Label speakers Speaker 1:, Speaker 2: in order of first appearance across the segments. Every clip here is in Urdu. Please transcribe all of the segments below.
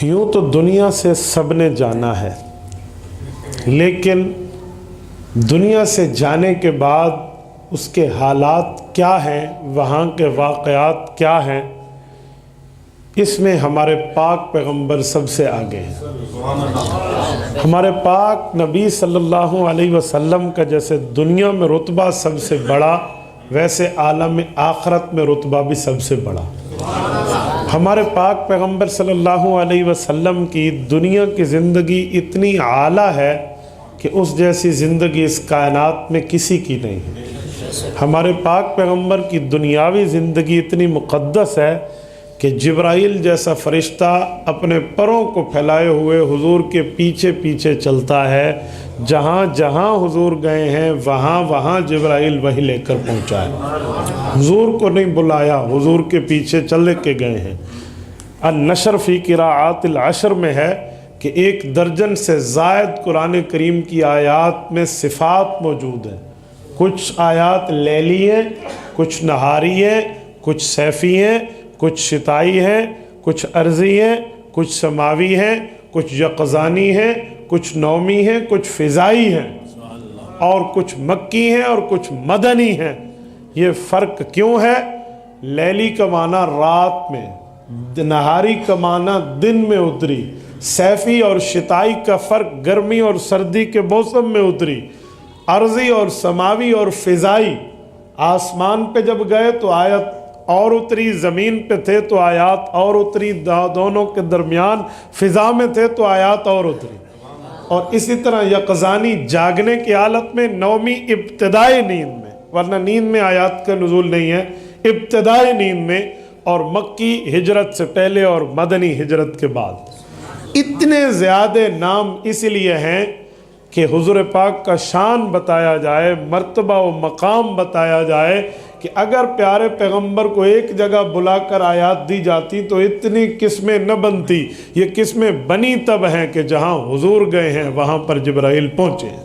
Speaker 1: یوں تو دنیا سے سب نے جانا ہے، لیکن دنیا سے جانے کے بعد اس کے حالات کیا ہیں، وہاں کے واقعات کیا ہیں، اس میں ہمارے پاک پیغمبر سب سے آگے ہیں۔ ہمارے پاک نبی صلی اللہ علیہ وسلم کا جیسے دنیا میں رتبہ سب سے بڑا، ویسے عالم آخرت میں رتبہ بھی سب سے بڑا۔ ہمارے پاک پیغمبر صلی اللہ علیہ وسلم کی دنیا کی زندگی اتنی اعلیٰ ہے کہ اس جیسی زندگی اس کائنات میں کسی کی نہیں ہے۔ ہمارے پاک پیغمبر کی دنیاوی زندگی اتنی مقدس ہے کہ جبرائیل جیسا فرشتہ اپنے پروں کو پھیلائے ہوئے حضور کے پیچھے پیچھے چلتا ہے، جہاں جہاں حضور گئے ہیں وہاں وہاں جبرائیل وہی لے کر پہنچا ہے۔ حضور کو نہیں بلایا، حضور کے پیچھے چل کے گئے ہیں۔ النشر فی قراءات العشر میں ہے کہ 1 درجن سے زائد قرآن کریم کی آیات میں صفات موجود ہیں۔ کچھ آیات لیلی ہیں، کچھ نہاری ہیں، کچھ صیفی ہیں، کچھ شتائی ہیں، کچھ عرضی ہیں، کچھ سماوی ہیں، کچھ یقظانی ہیں، کچھ نومی ہیں، کچھ فضائی ہیں، اور کچھ مکی ہیں اور کچھ مدنی ہیں۔ یہ فرق کیوں ہے؟ لیلی کا معنی رات میں، نہاری کا معنی دن میں اتری، صیفی اور شتائی کا فرق گرمی اور سردی کے موسم میں اتری، عرضی اور سماوی اور فضائی، آسمان پہ جب گئے تو آیت اور اتری، زمین پہ تھے تو آیات اور اتری، دونوں کے درمیان فضا میں تھے تو آیات اور اتری۔ اور اسی طرح یقظانی جاگنے کی حالت میں، نومی ابتدائی نیند میں، ورنہ نیند میں آیات کا نزول نہیں ہے، ابتدائی نیند میں، اور مکی ہجرت سے پہلے اور مدنی ہجرت کے بعد۔ اتنے زیادہ نام اس لیے ہیں کہ حضور پاک کا شان بتایا جائے، مرتبہ و مقام بتایا جائے کہ اگر پیارے پیغمبر کو ایک جگہ بلا کر آیات دی جاتی تو اتنی قسمیں نہ بنتی۔ یہ قسمیں بنی تب ہیں کہ جہاں حضور گئے ہیں وہاں پر جبرائیل پہنچے ہیں۔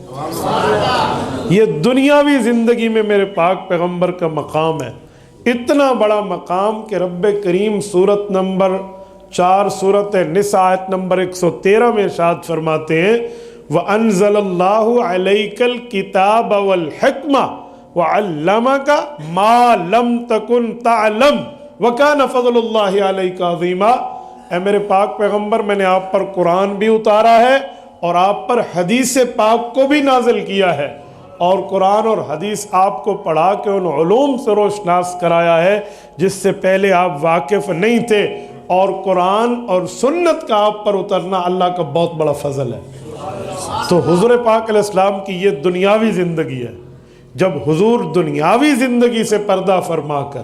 Speaker 1: یہ دنیاوی زندگی میں میرے پاک پیغمبر کا مقام ہے، اتنا بڑا مقام کہ رب کریم سورت نمبر 4 سورت نساء آیت نمبر 113 میں ارشاد فرماتے ہیں وَأَنزَلَ اللَّهُ عَلَيْكَ الْكِتَابَ وَالْحِكْمَةَ وَعَلَّمَكَ مَا لَمْ تَكُنْ تَعْلَمْ وَكَانَ فَضْلُ اللَّهِ عَلَيْكَ عَظِيمًا۔ اے میرے پاک پیغمبر، میں نے آپ پر قرآن بھی اتارا ہے اور آپ پر حدیث پاک کو بھی نازل کیا ہے، اور قرآن اور حدیث آپ کو پڑھا کے ان علوم سے روشناس کرایا ہے جس سے پہلے آپ واقف نہیں تھے، اور قرآن اور سنت کا آپ پر اترنا اللہ کا بہت بڑا فضل ہے۔ تو حضور پاک علیہ السلام کی یہ دنیاوی زندگی ہے۔ جب حضور دنیاوی زندگی سے پردہ فرما کر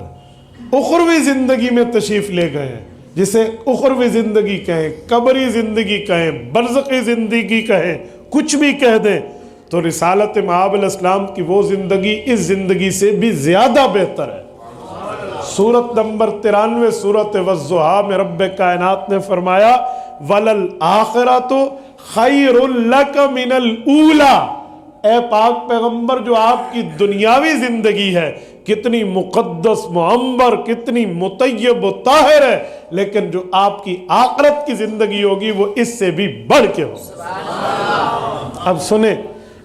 Speaker 1: اخروی زندگی میں تشریف لے گئے ہیں، جسے اخروی زندگی کہیں، قبری زندگی کہیں، برزخی زندگی کہیں، کچھ بھی کہہ دیں، تو رسالت مآب علیہ السلام کی وہ زندگی اس زندگی سے بھی زیادہ بہتر ہے۔ سورت نمبر 93 سورت والضحیٰ میں رب کائنات نے فرمایا وَلَلْآخِرَةُ خَيْرٌ لَكَ مِنَ الْأُولَى۔ اے پاک پیغمبر، جو آپ کی دنیاوی زندگی ہے کتنی مقدس معمر، کتنی مطیب و طاہر ہے، لیکن جو آپ کی آخرت کی زندگی ہوگی وہ اس سے بھی بڑھ کے ہو۔ اب سنیں،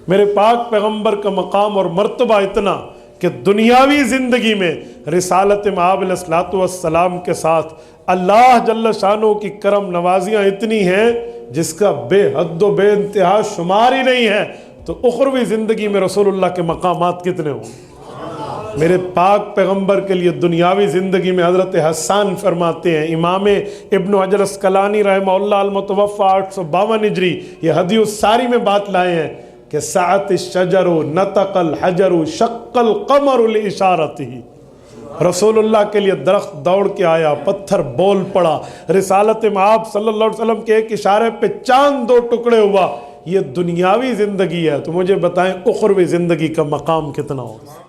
Speaker 1: میرے پاک پیغمبر کا مقام اور مرتبہ اتنا کہ دنیاوی زندگی میں رسالت مآب علیہ السلام کے ساتھ اللہ جل شانہ کی کرم نوازیاں اتنی ہیں جس کا بے حد و بے انتہا شمار ہی نہیں ہے، تو اخروی زندگی میں رسول اللہ کے مقامات کتنے ہوں۔ میرے پاک پیغمبر کے لیے دنیاوی زندگی میں حضرت حسان فرماتے ہیں، امام ابن حجر اسقلانی رحمہ اللہ المتوفی 852 ہجری یہ ہدی الساری میں بات لائے ہیں کہ سعت الشجر نطق الحجر شق القمر لاشارتہ۔ رسول اللہ کے لیے درخت دوڑ کے آیا، پتھر بول پڑا، رسالت مآب صلی اللہ علیہ وسلم کے ایک اشارے پہ چاند 2 ٹکڑے ہوا۔ یہ دنیاوی زندگی ہے، تو مجھے بتائیں اخروی زندگی کا مقام کتنا ہوگا؟